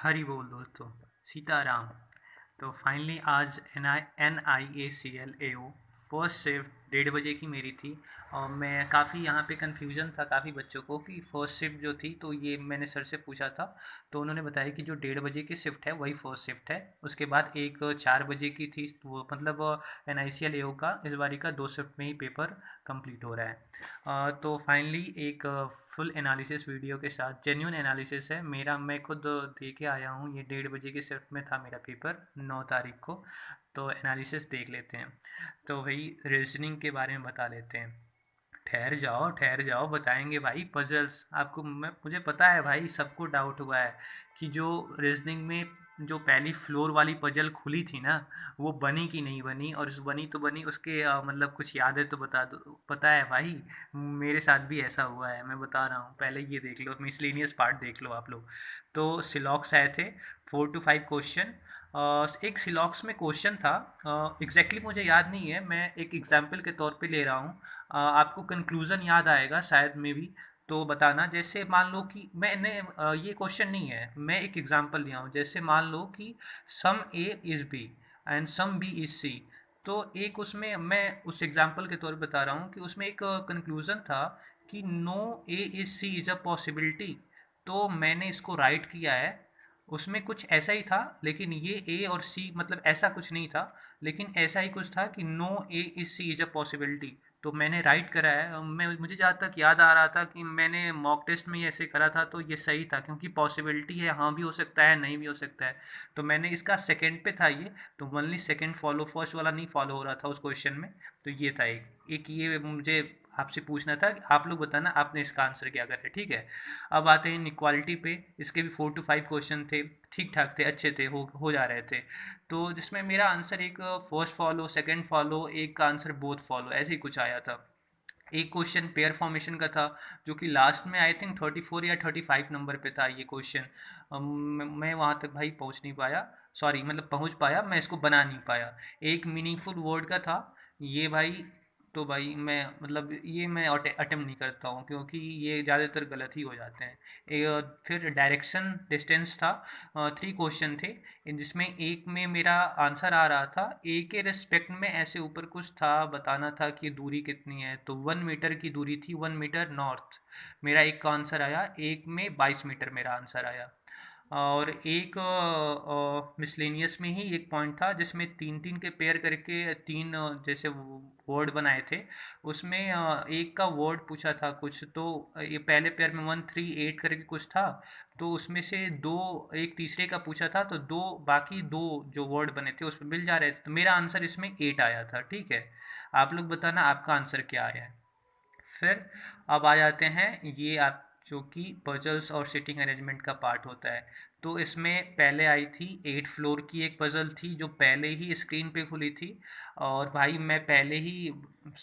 हरी बोल दोस्तों, सीताराम। तो फाइनली आज NIACL AO फर्स्ट शिफ्ट 1:30 बजे की मेरी थी। और मैं काफ़ी यहाँ पे कन्फ्यूज़न था काफ़ी बच्चों को कि फ़र्स्ट शिफ्ट जो थी, तो ये मैंने सर से पूछा था। तो उन्होंने बताया कि जो 1:30 बजे की शिफ्ट है वही फ़र्स्ट शिफ्ट है। उसके बाद एक 4 बजे की थी, वो मतलब NICL AO का इस बारी का 2 शिफ्ट में ही पेपर कंप्लीट हो रहा है। तो फाइनली एक फुल एनालिसिस वीडियो के साथ, जेन्यून एनालिसिस है मेरा। मैं खुद दे के आया हूँ, ये 1:30 बजे की शिफ्ट में था मेरा पेपर 9 तारीख को। तो एनालिसिस देख लेते हैं। तो वही रीजनिंग के बारे में बता लेते हैं। ठहर जाओ, बताएंगे भाई। पजल्स आपको, मैं मुझे पता है भाई, सबको डाउट हुआ है कि जो रीजनिंग में जो पहली फ्लोर वाली पजल खुली थी ना, वो बनी कि नहीं बनी, और उस बनी तो बनी, उसके मतलब कुछ याद है तो बता दो। पता है भाई, मेरे साथ भी ऐसा हुआ है, मैं बता रहा हूँ। पहले ये देख लो, मिसलेनियस पार्ट देख लो आप लोग। तो सिलॉक्स आए थे 4 to 5 क्वेश्चन। एक सिलॉक्स में क्वेश्चन था, एग्जैक्टली मुझे याद नहीं है, मैं एक एग्जाम्पल के तौर पे ले रहा हूँ। आपको कंक्लूजन याद आएगा शायद में भी, तो बताना। जैसे मान लो कि मैंने ये क्वेश्चन नहीं है, मैं एक एग्जांपल लिया हूँ। जैसे मान लो कि some A is B and some B is C. तो एक उसमें मैं उस एग्जांपल के तौर पे बता रहा हूँ कि उसमें एक कंक्लूजन था कि no A is C is a possibility. तो मैंने इसको राइट किया है। उसमें कुछ ऐसा ही था, लेकिन ये ए और सी मतलब ऐसा कुछ नहीं था, लेकिन ऐसा ही कुछ था कि no A is C is a possibility. तो मैंने राइट करा है। मुझे जहाँ तक याद आ रहा था कि मैंने मॉक टेस्ट में ही ऐसे करा था, तो ये सही था, क्योंकि पॉसिबिलिटी है, हाँ भी हो सकता है, नहीं भी हो सकता है। तो मैंने इसका सेकंड पे था ये। तो ओनली सेकंड फॉलो, फर्स्ट वाला नहीं फॉलो हो रहा था उस क्वेश्चन में। तो ये था एक एक ये मुझे आपसे पूछना था कि आप लोग बताना आपने इसका आंसर क्या करा है, ठीक है। अब आते हैं इनक्वालिटी पे। इसके भी 4 to 5 क्वेश्चन थे, ठीक ठाक थे, अच्छे थे, हो जा रहे थे। तो जिसमें मेरा आंसर एक फर्स्ट फॉलो, सेकंड फॉलो, एक का आंसर बोथ फॉलो, ऐसे ही कुछ आया था। एक क्वेश्चन पेयर फॉर्मेशन का था, जो कि लास्ट में आई थिंक 34 या 35 नंबर पे था ये क्वेश्चन। मैं वहाँ तक भाई पहुँच नहीं पाया। सॉरी, मतलब पहुँच पाया, मैं इसको बना नहीं पाया। एक मीनिंगफुल वर्ड का था ये भाई। तो भाई मैं मतलब ये मैं अटेम्प्ट नहीं करता हूँ, क्योंकि ये ज़्यादातर गलत ही हो जाते हैं। फिर डायरेक्शन डिस्टेंस था। 3 क्वेश्चन थे, जिसमें एक में मेरा आंसर आ रहा था ए के रिस्पेक्ट में, ऐसे ऊपर कुछ था, बताना था कि दूरी कितनी है। तो 1 मीटर की दूरी थी, 1 मीटर नॉर्थ। मेरा एक का आंसर आया, एक में 22 मीटर मेरा आंसर आया। और एक मिसलेनियस में ही एक पॉइंट था, जिसमें तीन तीन के पेयर करके तीन जैसे वर्ड बनाए थे। उसमें एक का वर्ड पूछा था कुछ, तो ये पहले पेयर में 1 3 8 करके कुछ था। तो उसमें से दो, एक तीसरे का पूछा था, तो दो, बाकी दो जो वर्ड बने थे उसमें मिल जा रहे थे। तो मेरा आंसर इसमें 8 आया था, ठीक है। आप लोग बताना आपका आंसर क्या आया है। फिर अब आ जाते हैं ये आप, जो कि पजल्स और सिटिंग अरेंजमेंट का पार्ट होता है। तो इसमें पहले आई थी 8 फ्लोर की एक पजल थी, जो पहले ही स्क्रीन पे खुली थी। और भाई मैं पहले ही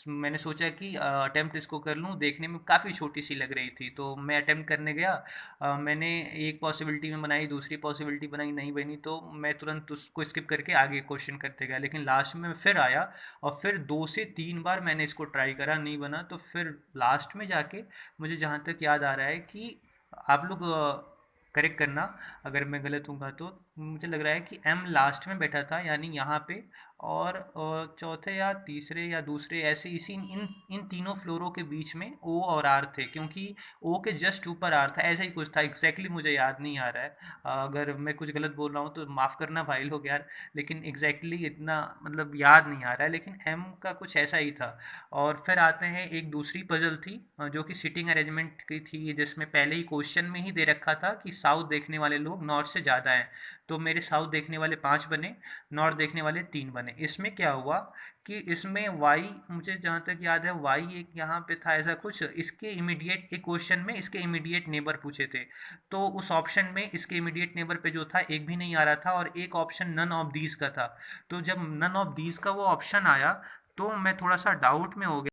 मैंने सोचा कि अटेम्प्ट इसको कर लूँ, देखने में काफ़ी छोटी सी लग रही थी, तो मैं अटेम्प्ट करने गया। मैंने एक पॉसिबिलिटी में बनाई, दूसरी पॉसिबिलिटी बनाई, नहीं बनी, तो मैं तुरंत उसको स्किप करके आगे क्वेश्चन करते गया। लेकिन लास्ट में फिर आया, और फिर 2 से 3 बार मैंने इसको ट्राई करा, नहीं बना। तो फिर लास्ट में जाके मुझे जहाँ तक याद आ रहा है कि आप लोग करेक्ट करना अगर मैं गलत हूँगा तो। मुझे लग रहा है कि एम लास्ट में बैठा था, यानी यहाँ पे। और चौथे या तीसरे या दूसरे, ऐसे इसी इन इन तीनों फ्लोरों के बीच में ओ और आर थे, क्योंकि ओ के जस्ट ऊपर आर था, ऐसा ही कुछ था। एग्जैक्टली मुझे याद नहीं आ रहा है। अगर मैं कुछ गलत बोल रहा हूँ तो माफ़ करना भाई लोग यार। लेकिन एग्जैक्टली इतना मतलब याद नहीं आ रहा है, लेकिन एम का कुछ ऐसा ही था। और फिर आते हैं, एक दूसरी पजल थी जो कि सिटिंग अरेंजमेंट की थी, जिसमें पहले ही क्वेश्चन में ही दे रखा था कि साउथ देखने वाले लोग नॉर्थ से ज़्यादा हैं। तो मेरे साउथ देखने वाले 5 बने, नॉर्थ देखने वाले 3 बने। इसमें क्या हुआ कि इसमें वाई, मुझे जहाँ तक याद है वाई एक यहाँ पे था, ऐसा कुछ। इसके इमीडिएट एक क्वेश्चन में इसके इमीडिएट नेबर पूछे थे। तो उस ऑप्शन में इसके इमीडिएट नेबर पे जो था, एक भी नहीं आ रहा था, और एक ऑप्शन नन ऑफ दीज का था। तो जब नन ऑफ दीज का वो ऑप्शन आया, तो मैं थोड़ा सा डाउट में हो गया।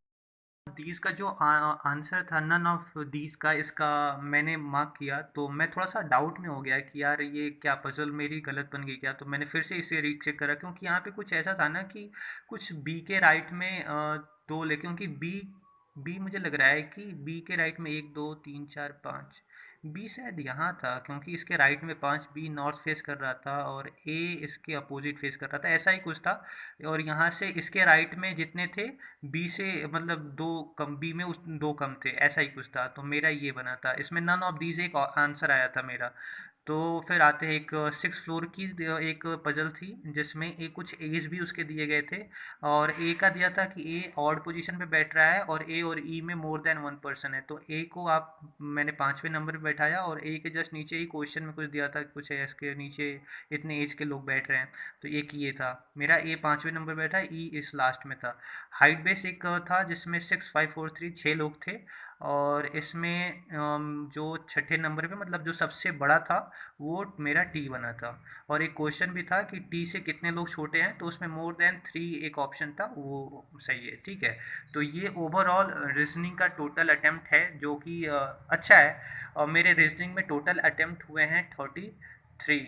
दीज का जो आंसर था, नन ऑफ दीज का, इसका मैंने मार्क किया, तो मैं थोड़ा सा डाउट में हो गया कि यार ये क्या पजल मेरी गलत बन गई क्या। तो मैंने फिर से इसे रीचेक करा, क्योंकि यहाँ पे कुछ ऐसा था ना कि कुछ बी के राइट में दो, ले क्योंकि बी बी मुझे लग रहा है कि बी के राइट में 1 2 3 4 5, बी शायद यहाँ था, क्योंकि इसके राइट में 5, बी नॉर्थ फेस कर रहा था और ए इसके अपोजिट फेस कर रहा था, ऐसा ही कुछ था। और यहाँ से इसके राइट में जितने थे, बी से मतलब दो कम, बी में उस दो कम थे, ऐसा ही कुछ था। तो मेरा ये बना था, इसमें नन ऑफ दीज एक आंसर आया था मेरा। तो फिर आते हैं एक 6 फ्लोर की एक पजल थी, जिसमें एक कुछ एज भी उसके दिए गए थे। और ए का दिया था कि ए ऑड पोजीशन पे बैठ रहा है और ए और ई में मोर देन 1 पर्सन है, तो ए को आप मैंने 5वें नंबर पे बैठाया और ए के जस्ट नीचे ही क्वेश्चन में कुछ दिया था, कुछ है इसके नीचे इतने एज के लोग बैठ रहे हैं। तो एक ये था मेरा, ए 5वें नंबर पे बैठा, ई इस लास्ट में था। हाइट बेस एक था जिसमें 6, 5, 4, 3 6 लोग थे। और इसमें जो छठे नंबर पे मतलब जो सबसे बड़ा था वो मेरा टी बना था। और एक क्वेश्चन भी था कि टी से कितने लोग छोटे हैं, तो उसमें मोर देन 3 एक ऑप्शन था, वो सही है, ठीक है। तो ये ओवरऑल रीजनिंग का टोटल अटेम्प्ट है, जो कि अच्छा है। और मेरे रीजनिंग में टोटल अटेम्प्ट हुए हैं 33।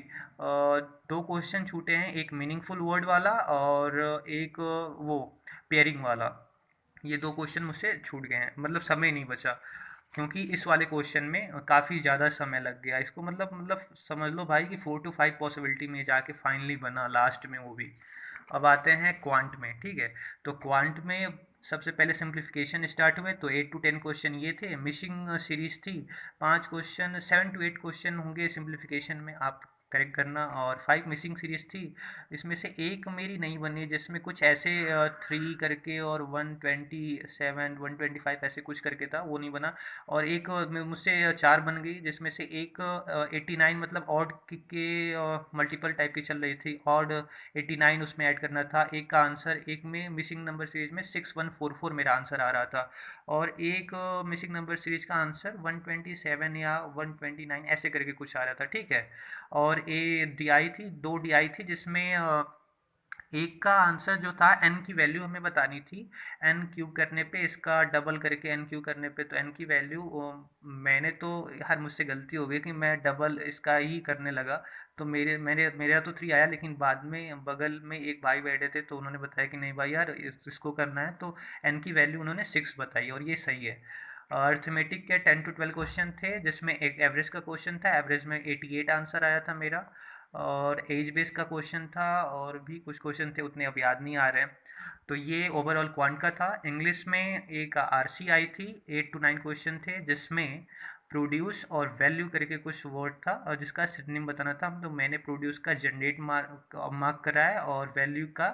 दो क्वेश्चन छूटे हैं, एक मीनिंगफुल वर्ड वाला और एक वो पेयरिंग वाला। ये दो क्वेश्चन मुझसे छूट गए हैं, मतलब समय नहीं बचा, क्योंकि इस वाले क्वेश्चन में काफ़ी ज़्यादा समय लग गया इसको, मतलब समझ लो भाई कि 4 to 5 पॉसिबिलिटी में जाके फाइनली बना लास्ट में वो भी। अब आते हैं क्वांट में, ठीक है। तो क्वांट में सबसे पहले सिंप्लीफिकेशन स्टार्ट हुए, तो 8 to 10 क्वेश्चन ये थे, मिशिंग सीरीज थी। 5 क्वेश्चन, 7 to 8 क्वेश्चन होंगे सिंप्लीफिकेशन में, आप करेक्ट करना। और 5 मिसिंग सीरीज थी, इसमें से एक मेरी नहीं बनी, जिसमें कुछ ऐसे 3 करके और 127 125 ऐसे कुछ करके था, वो नहीं बना। और एक मुझसे 4 बन गई, जिसमें से एक 89 मतलब ऑड के मल्टीपल टाइप की चल रही थी, ऑड 89 उसमें ऐड करना था। एक का आंसर, एक में मिसिंग नंबर सीरीज में 6144 मेरा आंसर आ रहा था। और एक मिसिंग नंबर सीरीज का आंसर 127 या 129 ऐसे करके कुछ आ रहा था, ठीक है। और ए डी आई थी, दो डी आई थी, जिसमें एक का आंसर जो था एन की वैल्यू हमें बतानी थी। एन क्यूब करने पे इसका डबल करके एन क्यूब करने पे, तो एन की वैल्यू मैंने तो, यार मुझसे गलती हो गई कि मैं डबल इसका ही करने लगा। तो मेरा तो 3 आया, लेकिन बाद में बगल में एक भाई बैठे थे, तो उन्होंने बताया कि नहीं भाई यार इसको करना है, तो एन की वैल्यू उन्होंने 6 बताई और ये सही है। अर्थमेटिक के 10 to 12 क्वेश्चन थे, जिसमें एक एवरेज का क्वेश्चन था, एवरेज में 88 आंसर आया था मेरा। और एज बेस का क्वेश्चन था, और भी कुछ क्वेश्चन थे, उतने अब याद नहीं आ रहे हैं। तो ये ओवरऑल क्वांट का था। इंग्लिश में एक आरसी आई थी, 8 to 9 क्वेश्चन थे, जिसमें प्रोड्यूस और वैल्यू करके कुछ वर्ड था और जिसका सिनोनिम बताना था। तो मैंने प्रोड्यूस का जनरेट मार्क करा है और वैल्यू का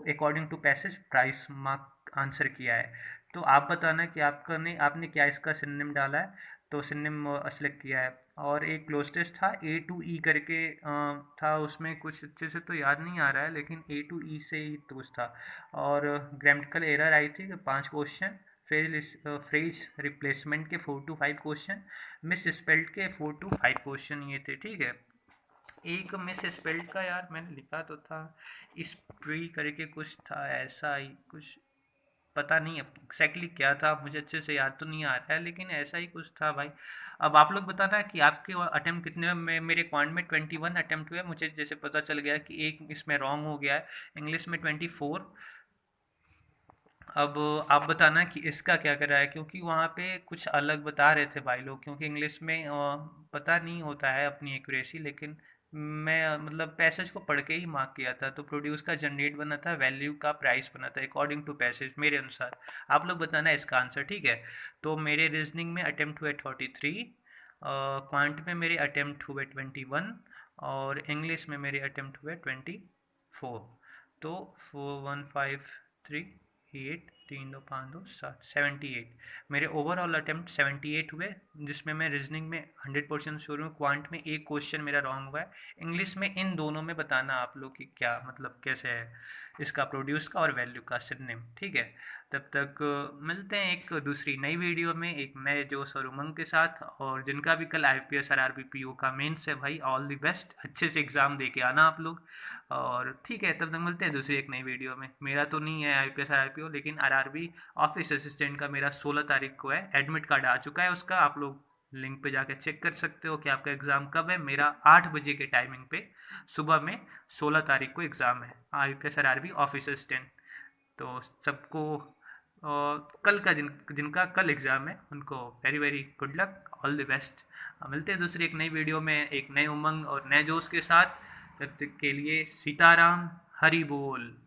according to passage price mark answer किया है। तो आप बताना कि आपने क्या इसका सिनोनिम डाला है, तो सिनोनिम सेलेक्ट किया है। और एक क्लोज टेस्ट था, ए टू ई करके था, उसमें कुछ अच्छे से तो याद नहीं आ रहा है, लेकिन ए टू ई से ही तो कुछ था। और ग्रामेटिकल एरर आई थी 5 क्वेश्चन, फ्रेज रिप्लेसमेंट के 4 to 5 क्वेश्चन, मिस स्पेल्ड के 4 to 5 क्वेश्चन ये थे, ठीक है। एक मिस स्पेल्ड का यार मैंने लिखा तो था, इस ट्री करके कुछ था, ऐसा ही कुछ, पता नहीं अब एग्जैक्टली क्या था, मुझे अच्छे से याद तो नहीं आ रहा है, लेकिन ऐसा ही कुछ था भाई। अब आप लोग बताना कि आपके अटेम्प्ट कितने हुए। मेरे क्वांट में 21 अटेम्प्ट हुए, मुझे जैसे पता चल गया कि एक इसमें रॉन्ग हो गया है। इंग्लिश में 24। अब आप बताना कि इसका क्या कर रहा है, क्योंकि वहाँ पे कुछ अलग बता रहे थे भाई लोग, क्योंकि इंग्लिश में पता नहीं होता है अपनी एक्यूरेसी, लेकिन मैं मतलब पैसेज को पढ़ के ही मार्क किया था। तो प्रोड्यूस का जनरेट बना था, वैल्यू का प्राइस बना था अकॉर्डिंग टू पैसेज मेरे अनुसार। आप लोग बताना इसका आंसर, ठीक है। तो मेरे रीजनिंग में अटेम्प्ट हुए 33, क्वांट में मेरे अटेम्प्ट हुए 21, और इंग्लिश में मेरे अटेम्प्ट हुए 24। तो 4153 8 3 2 5 2 7 78 मेरे ओवरऑल अटेम्प्ट 78 हुए, जिसमें मैं रीजनिंग में 100% श्योर हूँ। क्वांट में एक क्वेश्चन मेरा रॉन्ग हुआ है। इंग्लिश में इन दोनों में बताना आप लोग कि क्या मतलब कैसे है इसका, प्रोड्यूस का और वैल्यू का सिनोनिम, ठीक है। तब तक मिलते हैं एक दूसरी नई वीडियो में एक नए जोश और उमंग के साथ। और जिनका भी कल आईपीएस और आरबीपीओ का मेंस है भाई, ऑल द बेस्ट, अच्छे से एग्ज़ाम दे के आना आप लोग। और ठीक है, तब तक मिलते हैं दूसरी एक नई वीडियो में। मेरा तो नहीं है आईपीएस आरआरबी, लेकिन आरआरबी ऑफिस असिस्टेंट का मेरा 16 तारीख को है, एडमिट कार्ड आ चुका है उसका। आप लोग लिंक पे जाके चेक कर सकते हो कि आपका एग्ज़ाम कब है। मेरा 8 बजे के टाइमिंग पे सुबह में 16 तारीख को एग्ज़ाम है, आईपीएस आरआरबी ऑफिस असिस्टेंट। तो सबको कल का जिनका कल एग्ज़ाम है, उनको very very good luck. All the best. मिलते हैं दूसरी एक नई वीडियो में एक नए उमंग और नए जोश के साथ। तब तक के लिए सीताराम, हरि बोल।